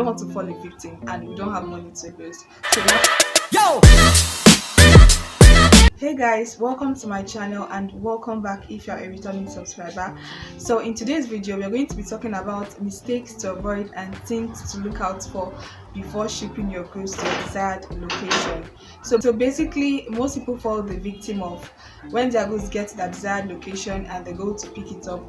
don't want to fall a victim and you don't have money to lose. So Yo! hey guys, welcome to my channel and welcome back if you're a returning subscriber. So in today's video we're going to be talking about mistakes to avoid and things to look out for before shipping your goods to a desired location. So basically most people fall the victim of when their goods get to that desired location and they go to pick it up,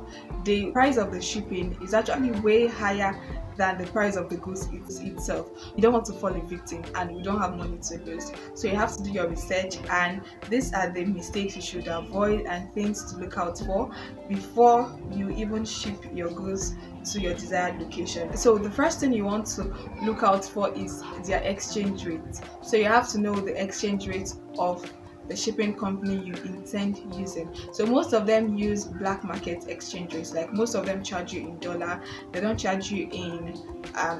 the price of the shipping is actually way higher than the price of the goods itself. You don't want to fall a victim and you don't have money to lose. So you have to do your research, and these are the mistakes you should avoid and things to look out for before you even ship your goods to your desired location. So the first thing you want to look out for is their exchange rate. So you have to know the exchange rate of the shipping company you intend using. So most of them use black market exchange rates. Like most of them charge you in dollar. They don't charge you in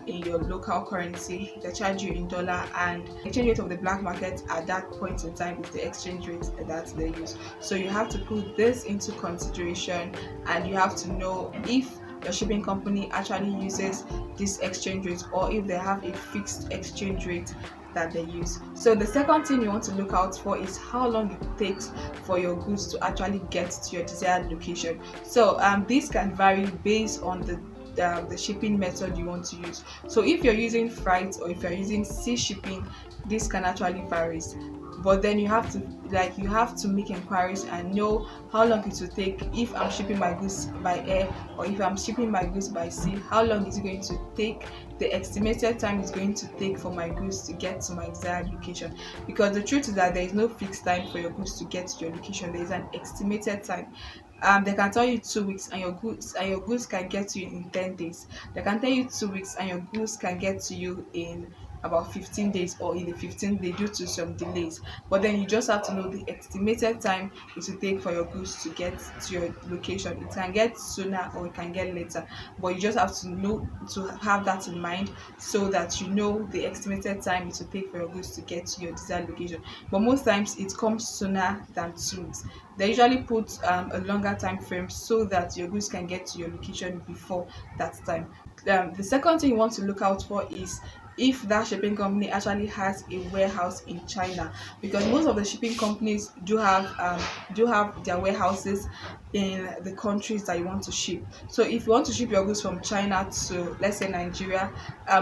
your local currency. They charge you in dollar, and the exchange rate of the black market at that point in time is the exchange rate that they use. So you have to put this into consideration, and you have to know if your shipping company actually uses this exchange rate or if they have a fixed exchange rate that they use. So the second thing you want to look out for is how long it takes for your goods to actually get to your desired location. So this can vary based on the shipping method you want to use. So if you're using freight or if you're using sea shipping, this can actually vary. But then you have to make inquiries and know how long it will take. If I'm shipping my goods by air or if I'm shipping my goods by sea, how long is it going to take? The estimated time is going to take for my goods to get to my desired location, because the truth is that there is no fixed time for your goods to get to your location. There is an estimated time. They can tell you 2 weeks and your goods can get to you in 10 days. They can tell you 2 weeks and your goods can get to you in about 15 days or in the 15th day due to some delays. But then you just have to know the estimated time it will take for your goods to get to your location. It can get sooner or it can get later, but you just have to have that in mind so that you know the estimated time it will take for your goods to get to your desired location. But most times it comes sooner than 2 weeks. They usually put a longer time frame so that your goods can get to your location before that time. The second thing you want to look out for is if that shipping company actually has a warehouse in China, because most of the shipping companies do have their warehouses in the countries that you want to ship. So if you want to ship your goods from China to, let's say, Nigeria,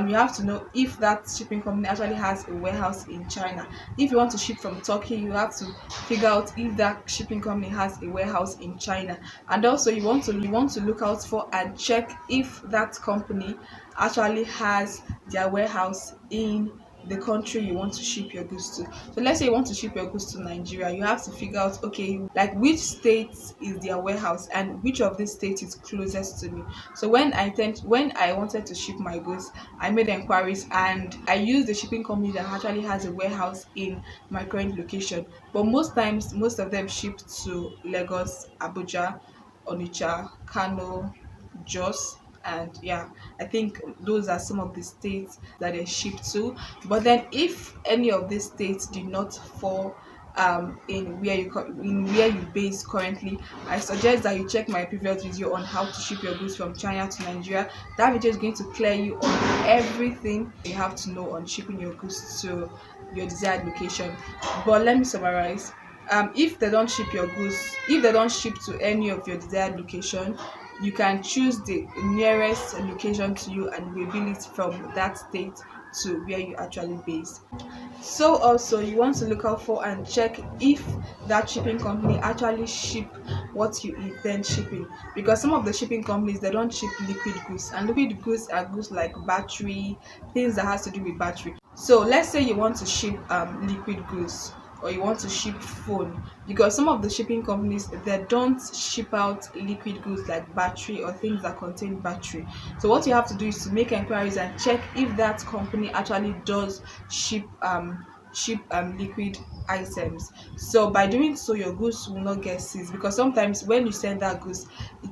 you have to know if that shipping company actually has a warehouse in China. If you want to ship from Turkey, you have to figure out if that shipping company has a warehouse in China. And also you want to look out for and check if that company actually has their warehouse in the country you want to ship your goods to. So let's say you want to ship your goods to Nigeria, you have to figure out, okay, like which state is their warehouse and which of these states is closest to me. So when I wanted to ship my goods, I made inquiries and I used the shipping company that actually has a warehouse in my current location. But most times, most of them ship to Lagos, Abuja, Onitsha, Kano, Jos, and yeah, I think those are some of the states that they ship to. But then if any of these states did not fall in where you base currently, I suggest that you check my previous video on how to ship your goods from China to Nigeria. That video is going to clear you on everything you have to know on shipping your goods to your desired location. But let me summarize. If they don't ship your goods, if they don't ship to any of your desired location, you can choose the nearest location to you and we bill it from that state to where you actually based. So also you want to look out for and check if that shipping company actually ship what you intend shipping, because some of the shipping companies, they don't ship liquid goods, and liquid goods are goods like battery, things that has to do with battery. So let's say you want to ship liquid goods or you want to ship phone, because some of the shipping companies, they don't ship out liquid goods like battery or things that contain battery. So what you have to do is to make inquiries and check if that company actually does ship liquid items. So by doing so, your goods will not get seized, because sometimes when you send that goods,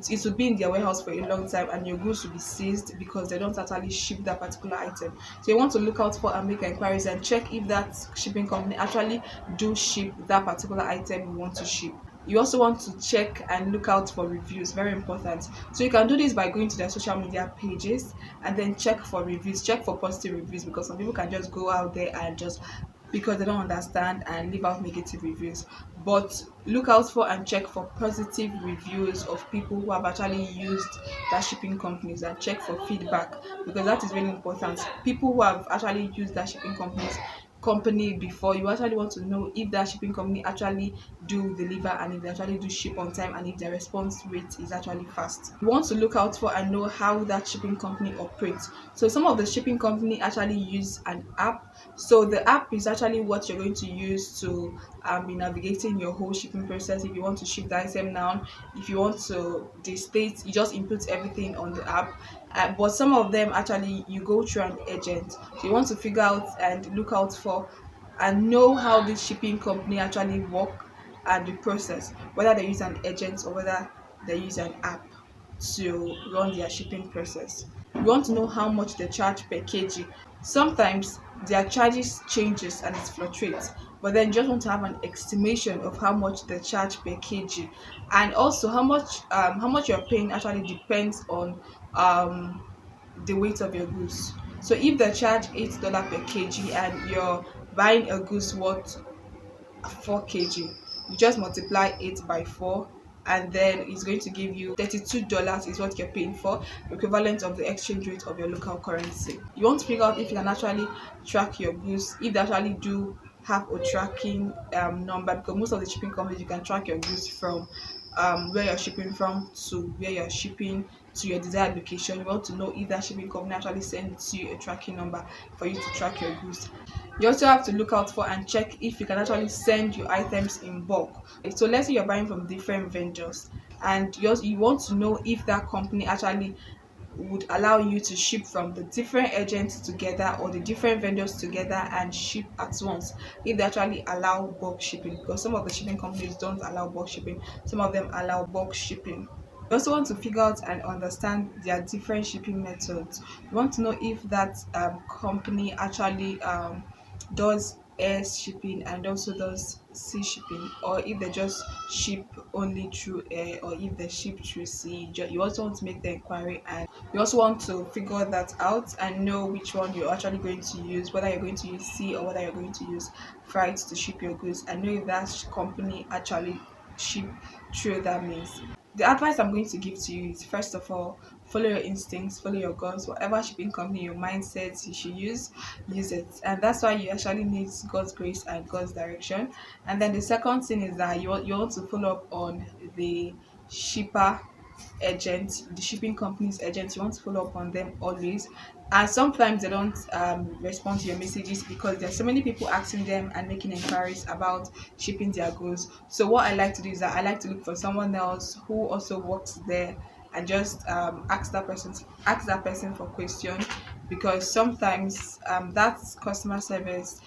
it will be in their warehouse for a long time and your goods will be seized because they don't actually ship that particular item. So you want to look out for and make inquiries and check if that shipping company actually do ship that particular item you want to ship. you also want to check and look out for reviews. Very important. So you can do this by going to their social media pages and then check for reviews, check for positive reviews, because some people can just go out there and just because they don't understand and leave out negative reviews. But look out for and check for positive reviews of people who have actually used that shipping companies, and check for feedback, because that is really important. People who have actually used that shipping company before, you actually want to know if that shipping company actually do deliver, and if they actually do ship on time, and if their response rate is actually fast. You want to look out for and know how that shipping company operates. So some of the shipping company actually use an app. So the app is actually what you're going to use to be navigating your whole shipping process. If you want to ship the item now, if you want to the state, you just input everything on the app. But some of them actually you go through an agent. So you want to figure out and look out for and know how this shipping company actually work and the process, whether they use an agent or whether they use an app to run their shipping process. You want to know how much they charge per kg. Sometimes their charges changes and it fluctuates, but then you just want to have an estimation of how much they charge per kg. And also how much you're paying actually depends on the weight of your goods. So if they charge $8 per kg and you're buying a goods worth 4 kg, you just multiply 8 by 4, and then it's going to give you $32 is what you're paying for, equivalent of the exchange rate of your local currency. You want to figure out if you can actually track your goods, if they actually do have a tracking number, because most of the shipping companies you can track your goods from where you're shipping from to where you're shipping to your desired location. You want to know if that shipping company actually sends you a tracking number for you to track your goods. You also have to look out for and check if you can actually send your items in bulk. So let's say you're buying from different vendors, and you want to know if that company actually would allow you to ship from the different agents together or the different vendors together and ship at once, if they actually allow bulk shipping, because some of the shipping companies don't allow bulk shipping, some of them allow bulk shipping. You also want to figure out and understand their different shipping methods. You want to know if that company actually does air shipping and also does sea shipping, or if they just ship only through air, or if they ship through sea. You also want to make the inquiry, and you also want to figure that out and know which one you're actually going to use, whether you're going to use sea or whether you're going to use freight to ship your goods, and know if that company actually ship through that means. The advice I'm going to give to you is, first of all, follow your instincts, follow your goals. Whatever shipping company your mind says you should use it. And that's why you actually need God's grace and God's direction. And then the second thing is that you want to follow up on the shipper agent, the shipping company's agent. You want to follow up on them always. And sometimes they don't respond to your messages because there's so many people asking them and making inquiries about shipping their goods. So what I like to do is that I like to look for someone else who also works there and just ask that person for question, because sometimes that customer service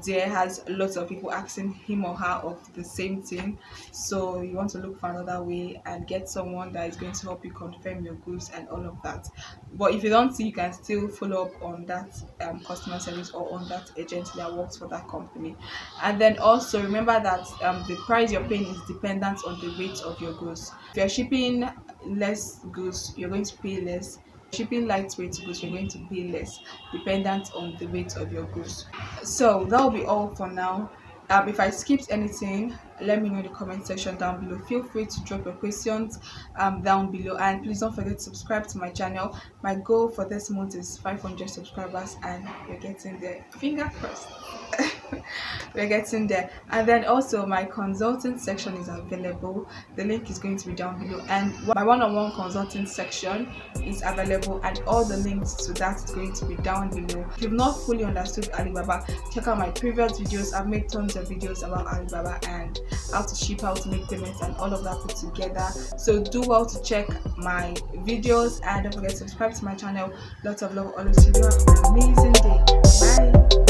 there has lots of people asking him or her of the same thing. So you want to look for another way and get someone that is going to help you confirm your goods and all of that. But if you don't see, you can still follow up on that customer service or on that agent that works for that company. And then also remember that the price you're paying is dependent on the weight of your goods. If you're shipping less goods, you're going to pay less. Shipping lightweight goods, you're going to pay less, dependent on the weight of your goods. So that will be all for now. If I skipped anything, let me know in the comment section down below. Feel free to drop your questions down below, and please don't forget to subscribe to my channel. My goal for this month is 500 subscribers, and we're getting there. Finger crossed. We're getting there. And then also my consulting section is available. The link is going to be down below, and my one-on-one consulting section is available, and all the links to that is going to be down below. If you've not fully understood Alibaba, check out my previous videos. I've made tons of videos about Alibaba and how to ship, how to make payments, and all of that put together. So do well to check my videos, and don't forget to subscribe to my channel. Lots of love always to you. Have an amazing day. Bye.